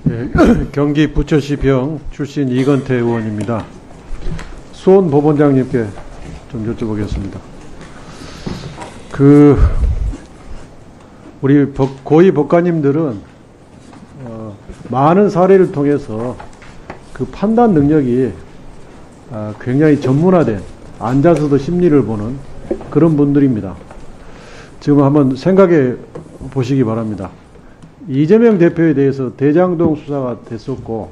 네, 경기 부천시병 출신 이건태 의원입니다. 수원 법원장님께 좀 여쭤보겠습니다. 우리 고위 법관님들은 많은 사례를 통해서 그 판단 능력이 굉장히 전문화된, 앉아서도 심리를 보는 그런 분들입니다. 지금 한번 생각해 보시기 바랍니다. 이재명 대표에 대해서 대장동 수사가 됐었고,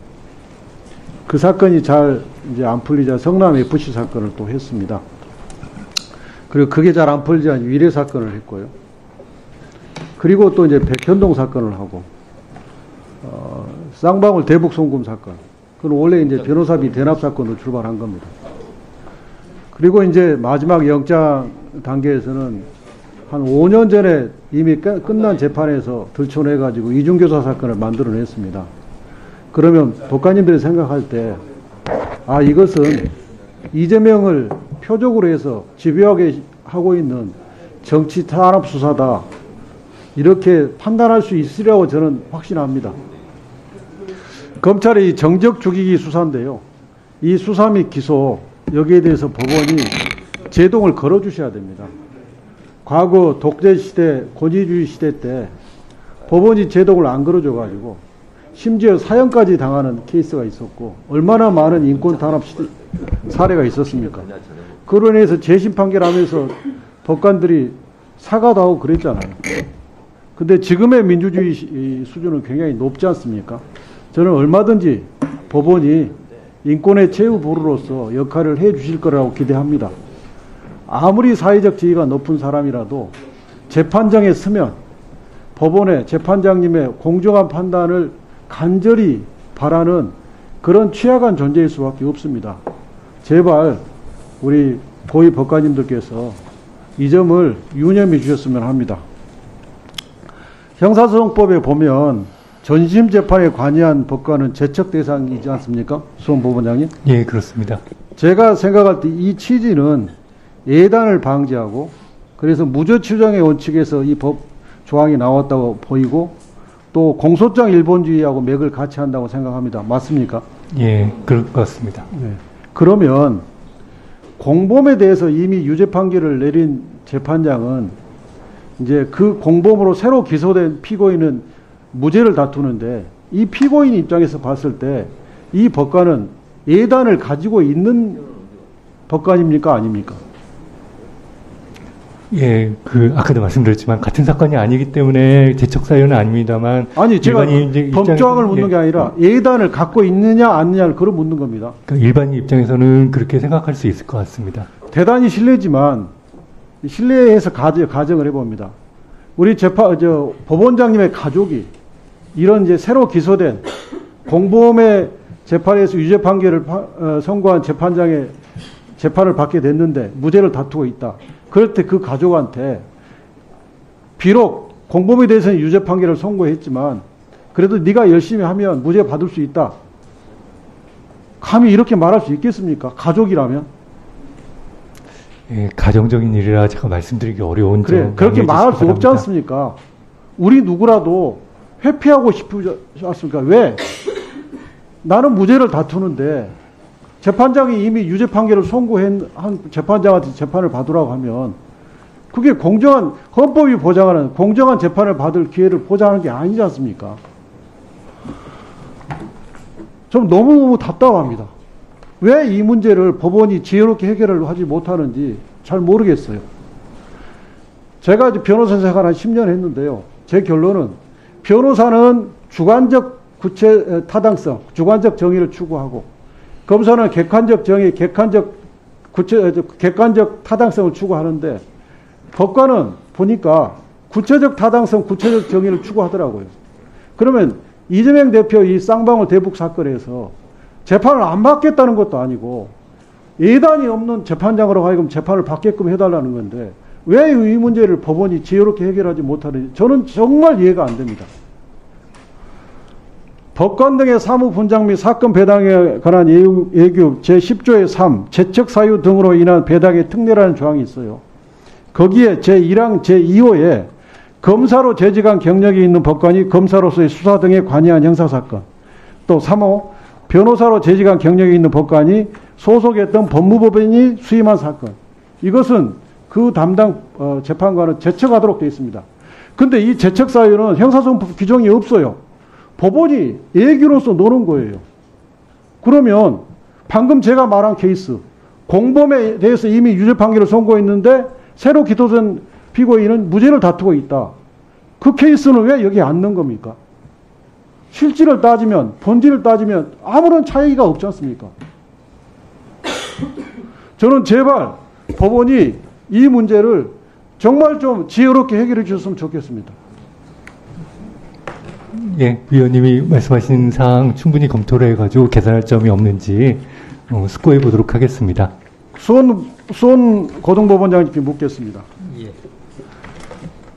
그 사건이 잘 이제 안 풀리자 성남 FC 사건을 또 했습니다. 그리고 그게 잘 안 풀리자 위례 사건을 했고요. 그리고 또 이제 백현동 사건을 하고, 쌍방울 대북 송금 사건. 그건 원래 이제 변호사비 대납 사건으로 출발한 겁니다. 그리고 이제 마지막 영장 단계에서는 한 5년 전에 이미 끝난 재판에서 들춰내가지고 이중교사 사건을 만들어냈습니다. 그러면 법관님들이 생각할 때, 이것은 이재명을 표적으로 해서 집요하게 하고 있는 정치 탄압 수사다, 이렇게 판단할 수 있으리라고 저는 확신합니다. 검찰의 정적 죽이기 수사인데요. 이 수사 및 기소, 여기에 대해서 법원이 제동을 걸어주셔야 됩니다. 과거 독재 시대, 권위주의 시대 때 법원이 제동을 안 걸어줘가지고 심지어 사형까지 당하는 케이스가 있었고, 얼마나 많은 인권 탄압 사례가 있었습니까? 그로 인해서 재심 판결하면서 법관들이 사과도 하고 그랬잖아요. 근데 지금의 민주주의 수준은 굉장히 높지 않습니까? 저는 얼마든지 법원이 인권의 최후 보루로서 역할을 해 주실 거라고 기대합니다. 아무리 사회적 지위가 높은 사람이라도 재판장에 서면 법원의 재판장님의 공정한 판단을 간절히 바라는 그런 취약한 존재일 수밖에 없습니다. 제발 우리 고위 법관님들께서 이 점을 유념해 주셨으면 합니다. 형사소송법에 보면 전심 재판에 관여한 법관은 제척 대상이지 않습니까? 수원 법원장님? 예, 그렇습니다. 제가 생각할 때 이 취지는 예단을 방지하고, 그래서 무죄 추정의 원칙에서 이 법 조항이 나왔다고 보이고, 또 공소장 일본주의하고 맥을 같이 한다고 생각합니다. 맞습니까? 예, 그럴 것 같습니다. 네. 그러면 공범에 대해서 이미 유죄 판결을 내린 재판장은 이제 그 공범으로 새로 기소된 피고인은 무죄를 다투는데, 이 피고인 입장에서 봤을 때 이 법관은 예단을 가지고 있는 법관입니까? 아닙니까? 예, 아까도 말씀드렸지만 같은 사건이 아니기 때문에 제척 사유는 아닙니다만. 아니, 제가 법조항을 묻는 게 아니라 예단을 갖고 있느냐 아니냐를 그걸 묻는 겁니다. 그러니까 일반인 입장에서는 그렇게 생각할 수 있을 것 같습니다. 대단히 실례지만 실례해서 가정을 해봅니다. 우리 법원장님의 가족이 이런 이제 새로 기소된 공범의 재판에서 유죄 판결을 선고한 재판장의 재판을 받게 됐는데 무죄를 다투고 있다. 그럴 때 그 가족한테 비록 공범에 대해서는 유죄 판결을 선고했지만 그래도 네가 열심히 하면 무죄 받을 수 있다. 감히 이렇게 말할 수 있겠습니까? 가족이라면? 예, 가정적인 일이라 제가 말씀드리기 어려운 점. 그렇게 말할 수 없지 않습니까? 우리 누구라도 회피하고 싶지 않습니까? 왜? 나는 무죄를 다투는데 재판장이 이미 유죄 판결을 선고한 재판장한테 재판을 받으라고 하면 그게 공정한, 헌법이 보장하는 공정한 재판을 받을 기회를 보장하는 게 아니지 않습니까? 좀 너무 답답합니다. 왜 이 문제를 법원이 지혜롭게 해결을 하지 못하는지 잘 모르겠어요. 제가 이제 변호사 생활 한 10년 했는데요. 제 결론은 변호사는 주관적 타당성, 주관적 정의를 추구하고, 검사는 객관적 정의, 객관적 타당성을 추구하는데, 법관은 보니까 구체적 타당성, 구체적 정의를 추구하더라고요. 그러면 이재명 대표 이 쌍방울 대북 사건에서 재판을 안 받겠다는 것도 아니고 예단이 없는 재판장으로 하여금 재판을 받게끔 해달라는 건데, 왜 이 문제를 법원이 지혜롭게 해결하지 못하는지 저는 정말 이해가 안 됩니다. 법관 등의 사무 분장 및 사건 배당에 관한 예규 제10조의 3, 제척 사유 등으로 인한 배당의 특례라는 조항이 있어요. 거기에 제1항 제2호에 검사로 재직한 경력이 있는 법관이 검사로서의 수사 등에 관여한 형사사건, 또 3호 변호사로 재직한 경력이 있는 법관이 소속했던 법무법인이 수임한 사건. 이것은 그 담당 재판관은 제척하도록 되어 있습니다. 근데 이 제척 사유는 형사소송법 규정이 없어요. 법원이 얘기로서 노는 거예요. 그러면 방금 제가 말한 케이스, 공범에 대해서 이미 유죄 판결을 선고했는데 새로 기소된 피고인은 무죄를 다투고 있다. 그 케이스는 왜 여기 안 넣은 겁니까? 실질을 따지면, 본질을 따지면 아무런 차이가 없지 않습니까? 저는 제발 법원이 이 문제를 정말 좀 지혜롭게 해결해 주셨으면 좋겠습니다. 예, 위원님이 말씀하신 사항 충분히 검토를 해가지고 개선할 점이 없는지 숙고해 보도록 하겠습니다. 수원 고등법원장님께 묻겠습니다. 예.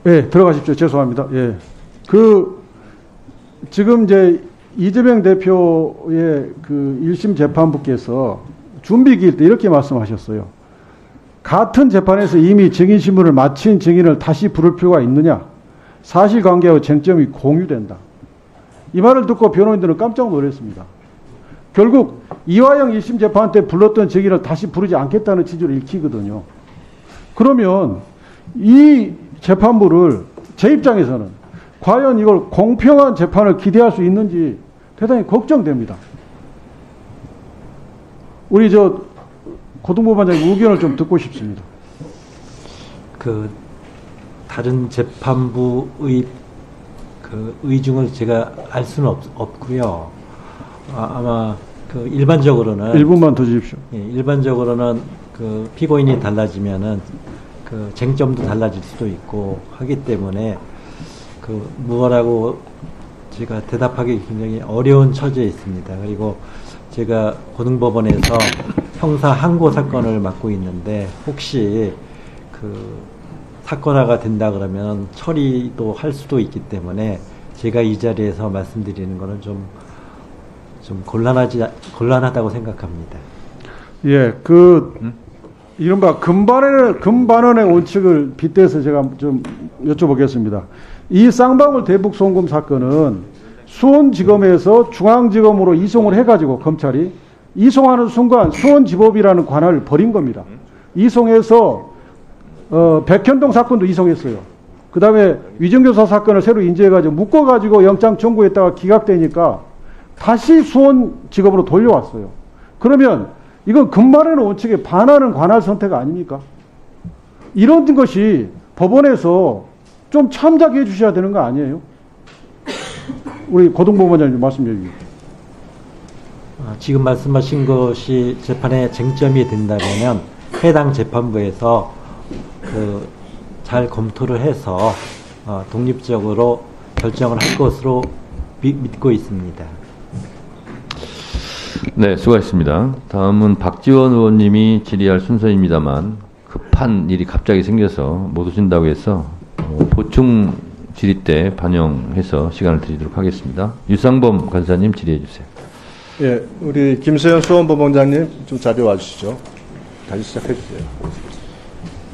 예, 들어가십시오. 죄송합니다. 예. 지금 이제 이재명 대표의 그 1심 재판부께서 준비기일 때 이렇게 말씀하셨어요. 같은 재판에서 이미 증인신문을 마친 증인을 다시 부를 필요가 있느냐? 사실관계와 쟁점이 공유된다. 이 말을 듣고 변호인들은 깜짝 놀랐습니다. 결국 이화영 1심 재판 때 불렀던 증인을 다시 부르지 않겠다는 취지로 읽히거든요. 그러면 이 재판부를 제 입장에서는 과연 이걸 공평한 재판을 기대할 수 있는지 대단히 걱정됩니다. 우리 고등법원장님 의견을 좀 듣고 싶습니다. 다른 재판부의 의중을 제가 알 수는 없고요. 아마 일반적으로는 1분만 더 주십시오. 예, 일반적으로는 피고인이 달라지면은 쟁점도 달라질 수도 있고 하기 때문에 무엇라고 제가 대답하기 굉장히 어려운 처지에 있습니다. 그리고 제가 고등법원에서 형사 항고 사건을 맡고 있는데 혹시 사건화가 된다 그러면 처리도 할 수도 있기 때문에 제가 이 자리에서 말씀드리는 것은 좀 곤란하다고 생각합니다. 예, 이른바 금반원의 원칙을 빗대서 제가 좀 여쭤보겠습니다. 이 쌍방울 대북 송금 사건은 수원지검에서 중앙지검으로 이송을 해가지고 검찰이 이송하는 순간 수원지법이라는 관할을 버린 겁니다. 이송해서 백현동 사건도 이송했어요. 그 다음에 위정교사 사건을 새로 인지해가지고 묶어가지고 영장 청구했다가 기각되니까 다시 수원지검으로 돌려왔어요. 그러면 이건 금반원의 원칙에 반하는 관할 선택 아닙니까? 이런 것이 법원에서 좀 참작해 주셔야 되는 거 아니에요? 우리 고등법원장님 말씀 주십시오. 지금 말씀하신 것이 재판의 쟁점이 된다면 해당 재판부에서 잘 검토를 해서 독립적으로 결정을 할 것으로 믿고 있습니다. 네, 수고하셨습니다. 다음은 박지원 의원님이 질의할 순서입니다만 급한 일이 갑자기 생겨서 못 오신다고 해서 보충 질의 때 반영해서 시간을 드리도록 하겠습니다. 유상범 간사님 질의해 주세요. 예, 우리 김세현 수원법원장님 좀 자리에 와주시죠. 다시 시작해 주세요.